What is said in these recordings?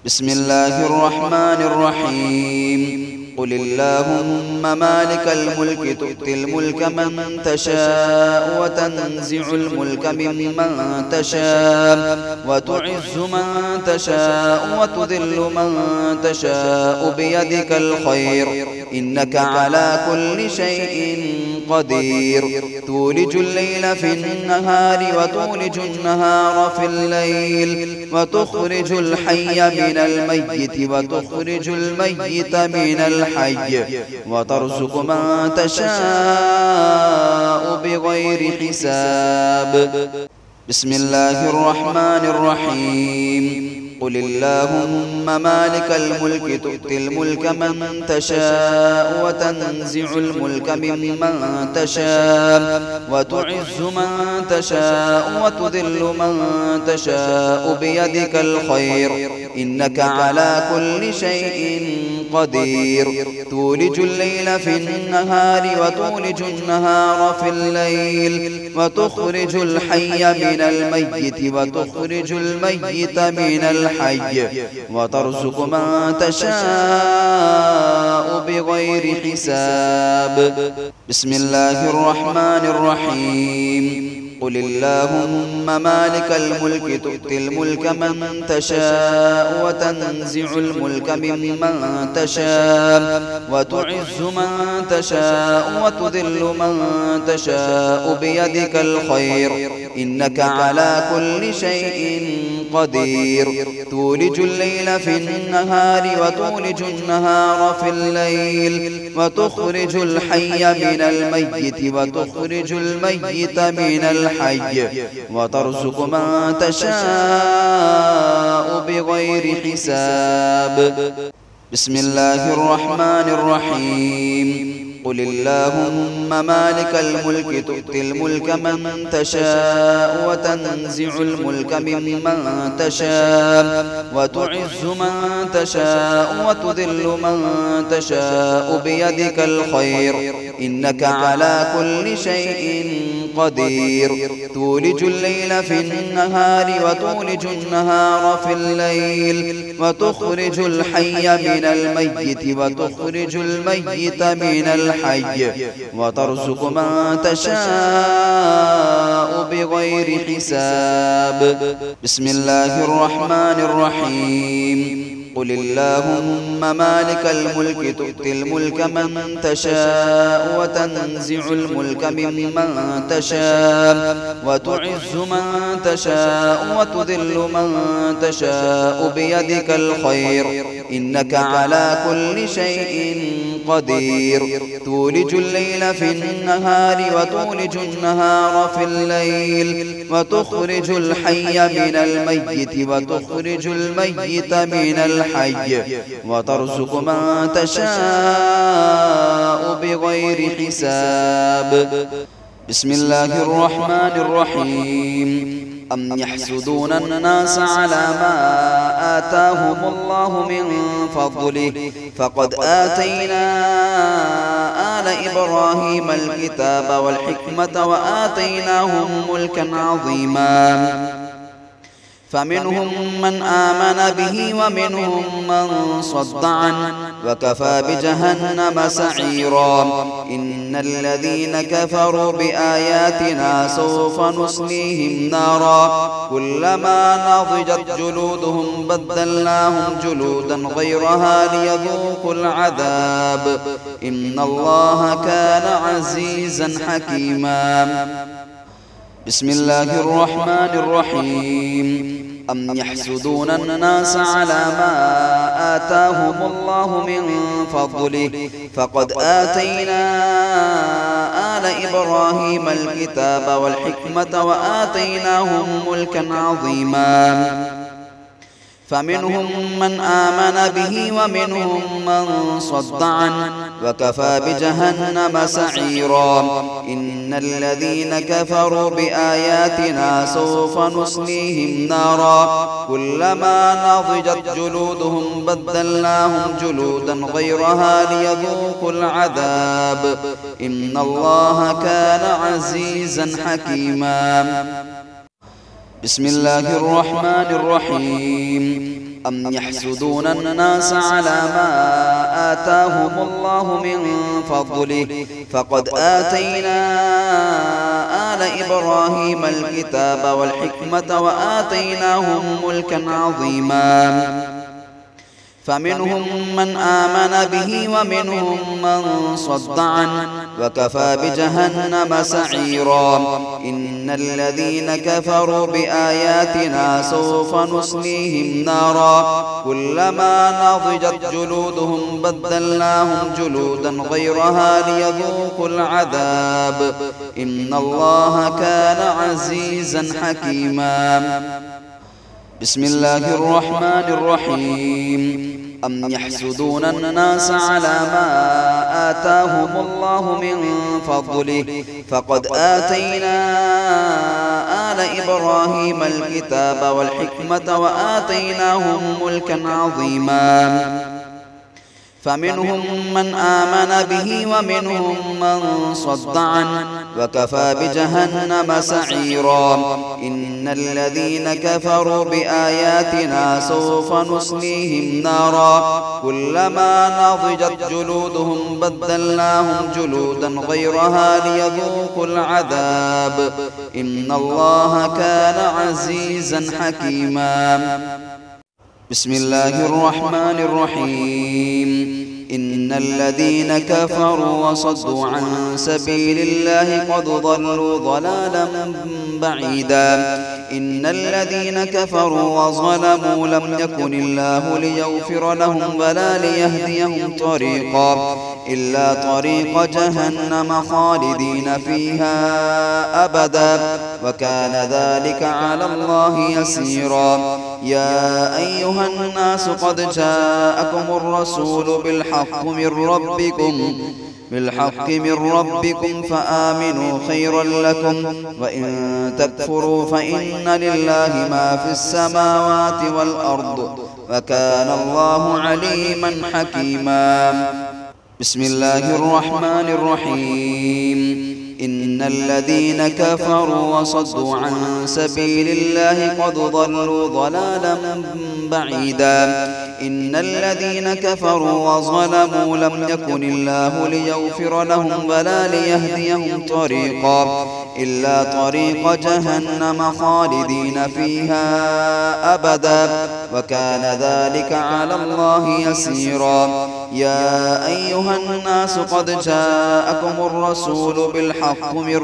بسم الله الرحمن الرحيم. قل اللهم مالك الملك تؤتي الملك من تشاء وتنزع الملك ممن تشاء وتعز من تشاء وتذل من تشاء بيدك الخير إنك على كل شيء قدير. تولج الليل في النهار وتولج النهار في الليل وتخرج الحي من الميت وتخرج الميت من الحي وترزق من تشاء بغير حساب. بسم الله الرحمن الرحيم. قل اللهم مالك الملك تؤتي الملك من تشاء وتنزع الملك ممن تشاء وتعز من تشاء وتذل من تشاء بيدك الخير إنك على كل شيء قدير. تولج الليل في النهار وتولج النهار في الليل وتخرج الحي من الميت وتخرج الميت من الحي وترزق من تشاء بغير حساب. بسم الله الرحمن الرحيم. قل اللهم مالك الملك تؤتي الملك من تشاء وتنزع الملك ممن تشاء وتعز من تشاء وتذل من تشاء بيدك الخير إنك على كل شيء قدير. تولج الليل في النهار وتولج النهار في الليل وتخرج الحي من الميت وتخرج الميت من الحي وترزق من تشاء بغير حساب. بسم الله الرحمن الرحيم. قل اللهم مالك الملك تؤتي الملك من تشاء وتنزع الملك ممن تشاء وتعز من تشاء وتذل من تشاء بيدك الخير إنك على كل شيء قدير. تولج الليل في النهار وتولج النهار في الليل وتخرج الحي من الميت وتخرج الميت من الحي وترزق من تشاء بغير حساب. بسم الله الرحمن الرحيم. قل اللهم مالك الملك تؤتي الملك من تشاء وتنزع الملك ممن تشاء وتعز من تشاء وتذل من تشاء بيدك الخير إنك على كل شيء قدير. تولج الليل في النهار وتولج النهار في الليل وتخرج الحي من الميت وتخرج الميت من الحي وترزق من تشاء بغير حساب. بسم الله الرحمن الرحيم. أم يحسدون الناس على ما آتاهم الله من فضله فقد آتينا آل إبراهيم الكتاب والحكمة وآتيناهم ملكا عظيما فمنهم من آمن به ومنهم من صد عنه وكفى بجهنم سعيرا. إن الذين كفروا بآياتنا سوف نصليهم نارا كلما نضجت جلودهم بدلناهم جلودا غيرها ليذوقوا العذاب إن الله كان عزيزا حكيما. بسم الله الرحمن الرحيم. أم يحسدون الناس على ما آتاهم الله من فضله فقد آتينا آل إبراهيم الكتاب والحكمة وآتيناهم ملكا عظيما فمنهم من آمن به ومنهم من صد عنه وكفى بجهنم سعيرا. إن الذين كفروا بآياتنا سوف نصليهم نارا كلما نضجت جلودهم بدلناهم جلودا غيرها ليذوقوا العذاب إن الله كان عزيزا حكيما. بسم الله الرحمن الرحيم. أم يحسدون الناس على ما آتاهم الله من فضله فقد آتينا آل إبراهيم الكتاب والحكمة وآتيناهم ملكا عظيما فمنهم من آمن به ومنهم من صد عنه وكفى بجهنم سعيرا إن الذين كفروا بآياتنا سوف نصليهم نارا كلما نضجت جلودهم بدلناهم جلودا غيرها ليذوقوا العذاب إن الله كان عزيزا حكيما بسم الله الرحمن الرحيم أم يحسدون الناس على ما آتاهم الله من فضله فقد آتينا آل إبراهيم الكتاب والحكمة وآتيناهم ملكا عظيما فمنهم من آمن به ومنهم من صد عنه وكفى بجهنم سعيرا إن الذين كفروا بآياتنا سوف نصليهم نارا كلما نضجت جلودهم بدلناهم جلودا غيرها ليذوقوا العذاب إن الله كان عزيزا حكيما بسم الله الرحمن الرحيم إن الذين كفروا وصدوا عن سبيل الله قد ضلوا ضلالا بعيدا إن الذين كفروا وظلموا لم يكن الله ليغفر لهم ولا ليهديهم طريقا إلا طريق جهنم خالدين فيها أبدا وكان ذلك على الله يسيرا يا أيها الناس قد جاءكم الرسول بالحق من ربكم فآمنوا خيرا لكم وإن تكفروا فإن لله ما في السماوات والأرض وكان الله عليما حكيما بسم الله الرحمن الرحيم إن الذين كفروا وصدوا عن سبيل الله قد ضلوا ضلالا بعيدا إن الذين كفروا وظلموا لم يكن الله ليغفر لهم ولا ليهديهم طريقا إلا طريق جهنم خالدين فيها أبدا وكان ذلك على الله يسيرا يا أيها الناس قد جاءكم الرسول بالحق من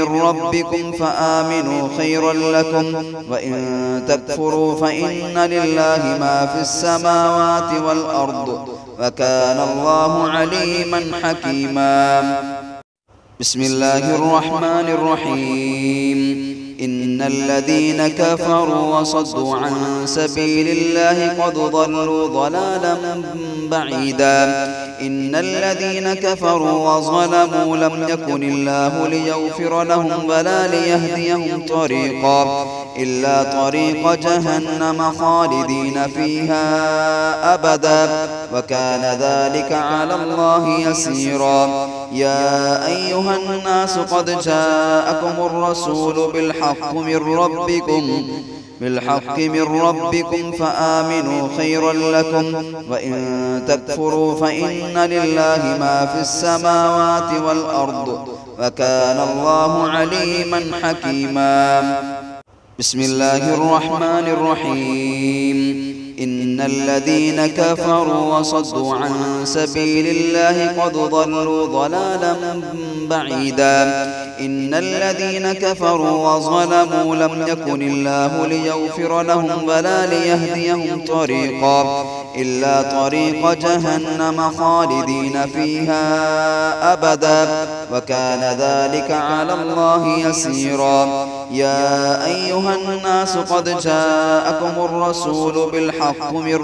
ربكم فآمنوا خيرا لكم وإن تكفروا فإن لله ما في السماوات والأرض وكان الله عليما حكيما بسم الله الرحمن الرحيم إن الذين كفروا وصدوا عن سبيل الله قد ضلوا ضلالا بعيدا إن الذين كفروا وظلموا لم يكن الله ليغفر لهم ولا ليهديهم طريقا إلا طريق جهنم خالدين فيها أبدا وكان ذلك على الله يسيرا يا أيها الناس قد جاءكم الرسول بالحق من ربكم فآمنوا خيرا لكم وإن تكفروا فإن لله ما في السماوات والأرض وكان الله عليما حكيما بسم الله الرحمن الرحيم إن الذين كفروا وصدوا عن سبيل الله قد ضلوا ضلالا بعيدا إن الذين كفروا وظلموا لم يكن الله ليغفر لهم ولا ليهديهم طريقا إلا طريق جهنم خالدين فيها أبدا وكان ذلك على الله يسيرا يا أيها الناس قد جاءكم الرسول بالحق من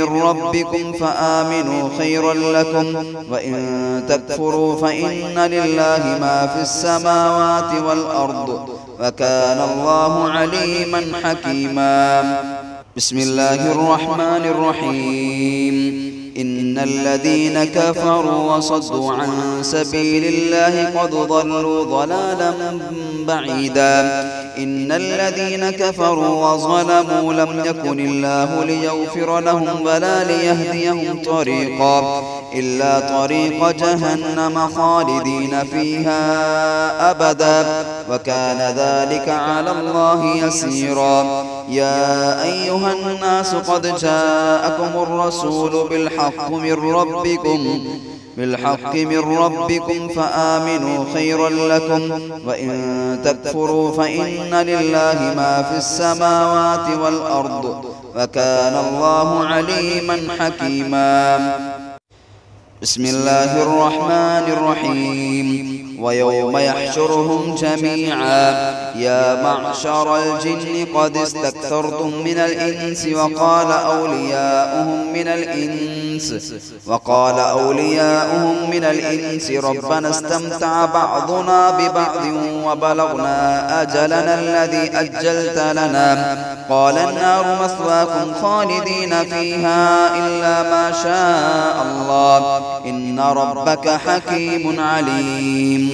ربكم فآمنوا خيرا لكم وإن تكفروا فإن لله ما في السماوات والأرض وكان الله عليما حكيما بسم الله الرحمن الرحيم إن الذين كفروا وصدوا عن سبيل الله قد ضلوا ضلالا بعيدا إن الذين كفروا وظلموا لم يكن الله ليغفر لهم ولا ليهديهم طريقا إلا طريق جهنم خالدين فيها أبدا وكان ذلك على الله يسيرا. يا أيها الناس قد جاءكم الرسول بالحق من ربكم فآمنوا خيرا لكم وإن تكفروا فإن لله ما في السماوات والأرض وكان الله عليما حكيما. بسم الله الرحمن الرحيم. ويوم يحشرهم جميعا يا معشر الجن قد استكثرتم من الإنس وقال أولياؤهم من الإنس ربنا استمتع بعضنا ببعض وبلغنا أجلنا الذي أجلت لنا قال النار مثواكم خالدين فيها إلا ما شاء الله إن ربك حكيم عليم.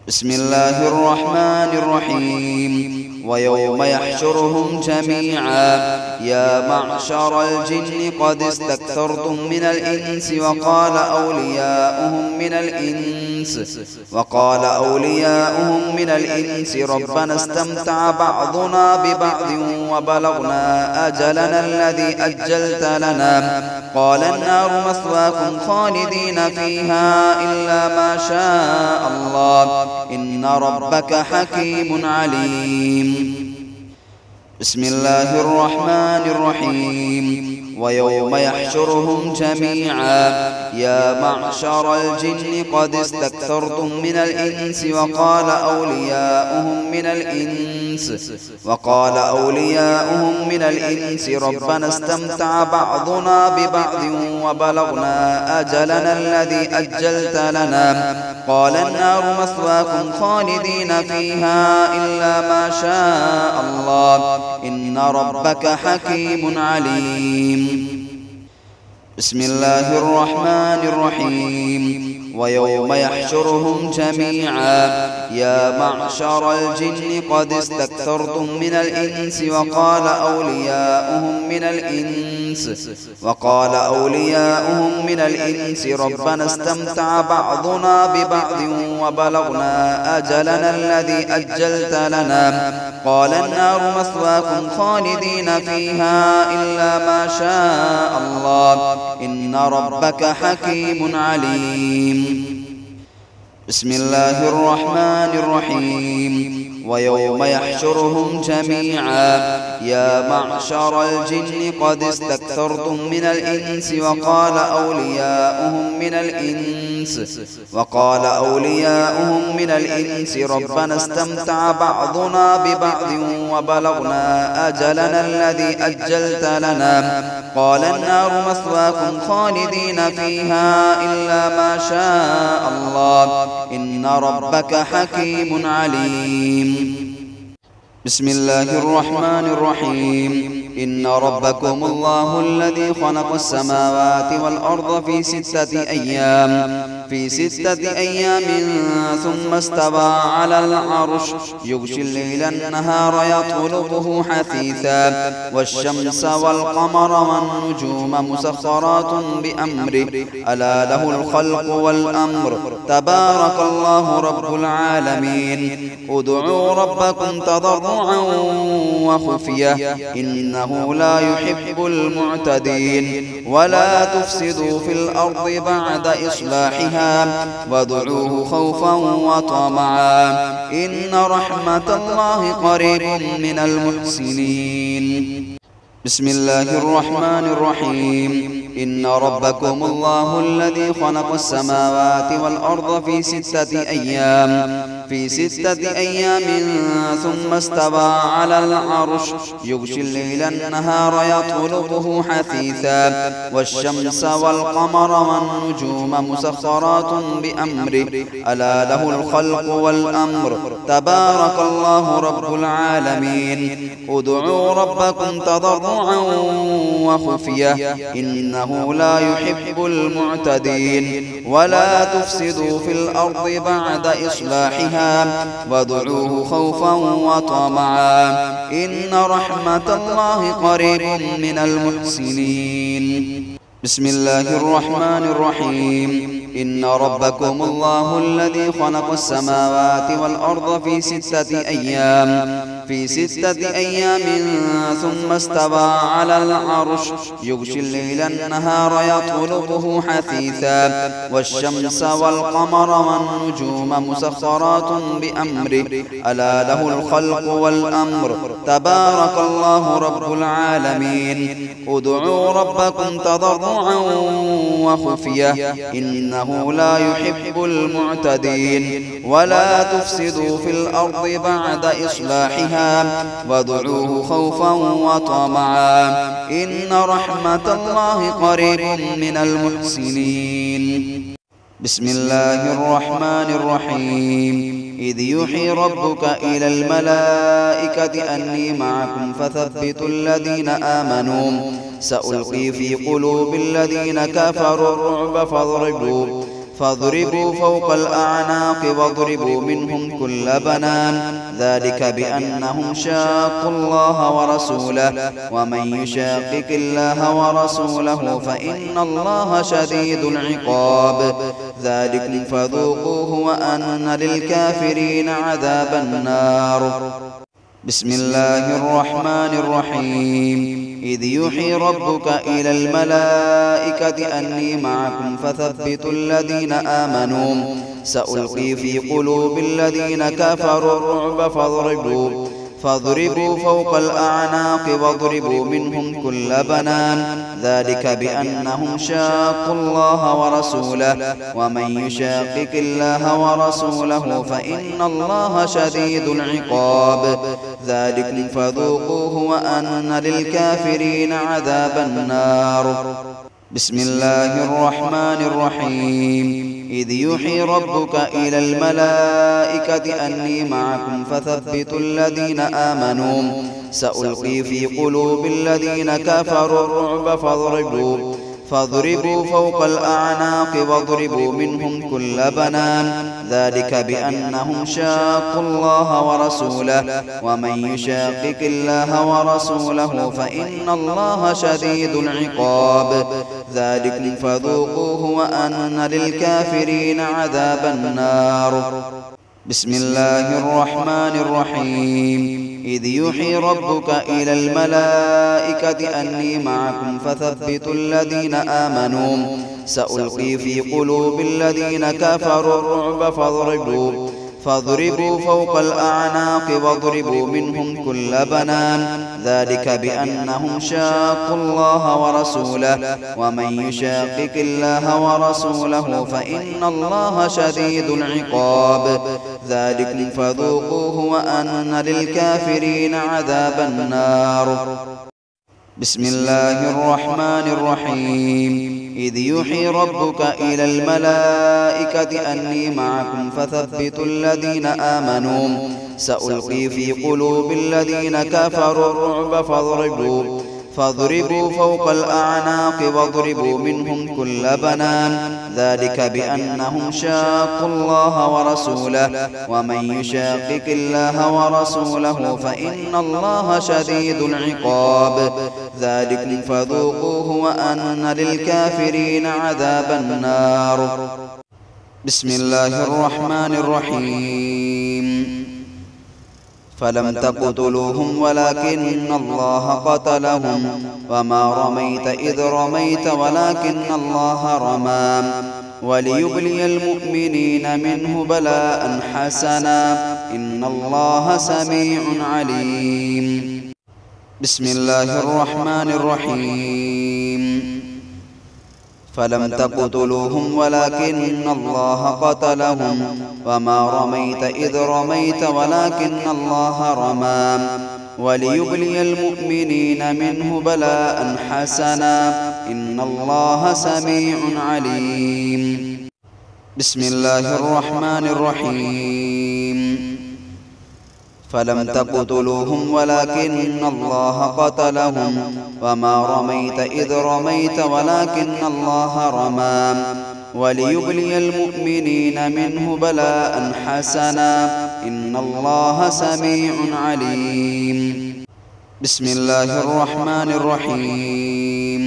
بسم الله الرحمن الرحيم. ويوم يحشرهم جميعا يا معشر الجن قد استكثرتم من الإنس وقال أولياؤهم من الإنس ربنا استمتع بعضنا ببعض وبلغنا أجلنا الذي أجلت لنا قال النار مثواكم خالدين فيها إلا ما شاء الله إن ربك حكيم عليم. بسم الله الرحمن الرحيم. ويوم يحشرهم جميعا يا معشر الجن قد استكثرتم من الإنس وقال أولياؤهم من الإنس ربنا استمتع بعضنا ببعض وبلغنا أجلنا الذي أجلت لنا قال النار مثواكم خالدين فيها إلا ما شاء الله إن ربك حكيم عليم. بسم الله الرحمن الرحيم. ويوم يحشرهم جميعا يا معشر الجن قد استكثرتم من الإنس وقال أولياؤهم من الإنس ربنا استمتع بعضنا ببعض وبلغنا أجلنا الذي أجلت لنا قال النار مثواكم خالدين فيها إلا ما شاء الله إن ربك حكيم عليم. بسم الله الرحمن الرحيم. ويوم يحشرهم جميعا يا معشر الجن قد استكثرتم من الإنس وقال أولياؤهم من الإنس ربنا استمتع بعضنا ببعض وبلغنا أجلنا الذي أجلت لنا قال النار مثواكم خالدين فيها إلا ما شاء الله إن ربك حكيم عليم. بسم الله الرحمن الرحيم. إن ربكم الله الذي خلق السماوات والأرض في ستة أيام ثم استوى على العرش يغشي الليل النهار يطلبه حثيثا والشمس والقمر والنجوم مسخرات بأمره ألا له الخلق والأمر تبارك الله رب العالمين. ادعوا ربكم تضرعا وخفية إنه لا يحب المعتدين ولا تفسدوا في الأرض بعد إصلاحها وادعوه خوفا وطمعا إن رحمة الله قريب من المحسنين. بسم الله الرحمن الرحيم. إن ربكم الله الذي خلق السماوات والأرض في ستة أيام ثم استوى على العرش يغشي الليل النهار يطلبه حثيثا والشمس والقمر والنجوم مسخرات بأمره ألا له الخلق والأمر تبارك الله رب العالمين. ادعوا ربكم تضرعا وخفية إنه لا يحب المعتدين ولا تفسدوا في الأرض بعد إصلاحها إصلاحها وادعوه خوفا وطمعا إن رحمة الله قريب من المحسنين. بسم الله الرحمن الرحيم إن ربكم الله الذي خلق السماوات والأرض في ستة أيام ثم استوى على العرش يغشي الليل النهار يطلبه حثيثا والشمس والقمر والنجوم مسخرات بأمره ألا له الخلق والأمر تبارك الله رب العالمين. ادعوا ربكم تضرعا وخفية إنه لا يحب المعتدين ولا تفسدوا في الأرض بعد إصلاحها وادعوه خوفا وطمعا إن رحمة الله قريب من المحسنين. بسم الله الرحمن الرحيم إذ يوحي ربك إلى الملائكة أني معكم فثبتوا الذين آمنوا سألقي في قلوب الذين كفروا الرعب فاضربوا فوق الأعناق واضربوا منهم كل بنان ذلك بأنهم شاقوا الله ورسوله ومن يشاقق الله ورسوله فإن الله شديد العقاب ذلكم فذوقوه وأن للكافرين عذاب النار. بسم الله الرحمن الرحيم إذ يوحي ربك إلى الملائكة أني معكم فثبتوا الذين آمنوا سألقي في قلوب الذين كفروا الرعب فاضربوا فوق الأعناق واضربوا منهم كل بنان ذلك بأنهم شاقوا الله ورسوله ومن يشاقق الله ورسوله فإن الله شديد العقاب ذلكم فذوقوه وأن للكافرين عذاب النار. بسم الله الرحمن الرحيم إذ يوحي ربك إلى الملائكة أني معكم فثبتوا الذين آمنوا سألقي في قلوب الذين كفروا الرعب فاضربوا فوق الأعناق واضربوا منهم كل بنان ذلك بأنهم شاقوا الله ورسوله ومن يشاقق الله ورسوله فإن الله شديد العقاب ذلكم فذوقوه وأن للكافرين عذاب النار. بسم الله الرحمن الرحيم إذ يوحي ربك إلى الملائكة أني معكم فثبتوا الذين آمنوا سألقي في قلوب الذين كفروا الرعب فاضربوا فوق الأعناق واضربوا منهم كل بنان ذلك بأنهم شاقوا الله ورسوله ومن يشاقق الله ورسوله فإن الله شديد العقاب ذلكم فذوقوه وأن للكافرين عذاب النار. بسم الله الرحمن الرحيم إذ يوحي ربك إلى الملائكة أني معكم فثبتوا الذين آمنوا سألقي في قلوب الذين كفروا الرعب فاضربوا فوق الأعناق واضربوا منهم كل بنان ذلك بأنهم شاقوا الله ورسوله ومن يشاقق الله ورسوله فإن الله شديد العقاب ذلكم فذوقوه وأن للكافرين عذاب النار. بسم الله الرحمن الرحيم فلم تقتلوهم ولكن الله قتلهم وما رميت إذ رميت ولكن الله رمى وليبلي المؤمنين منه بلاء حسنا إن الله سميع عليم. بسم الله الرحمن الرحيم فلم تقتلوهم ولكن الله قتلهم وما رميت إذ رميت ولكن الله رمى وليبلي المؤمنين منه بلاء حسنا إن الله سميع عليم. بسم الله الرحمن الرحيم فلم تقتلوهم ولكن الله قتلهم وما رميت إذ رميت ولكن الله رمى وليبلي المؤمنين منه بلاء حسنا إن الله سميع عليم. بسم الله الرحمن الرحيم.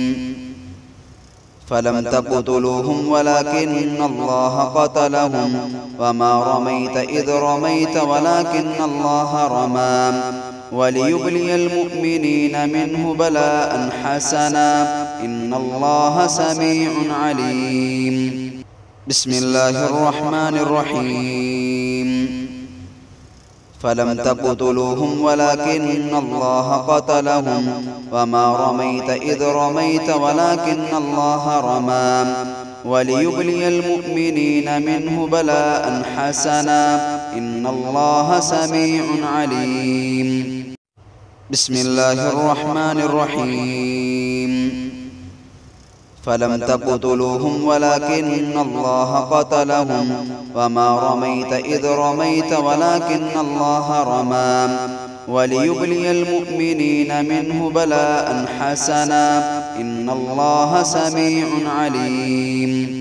فلم تقتلوهم ولكن الله قتلهم وما رميت إذ رميت ولكن الله رمى وليبلي المؤمنين منه بلاء حسنا إن الله سميع عليم. بسم الله الرحمن الرحيم. فلم تقتلوهم ولكن الله قتلهم وما رميت إذ رميت ولكن الله رمى وليبلي المؤمنين منه بلاء حسنا إن الله سميع عليم. بسم الله الرحمن الرحيم. فلم تقتلوهم ولكن الله قتلهم وما رميت إذ رميت ولكن الله رمى وليبلي المؤمنين منه بلاء حسنا إن الله سميع عليم.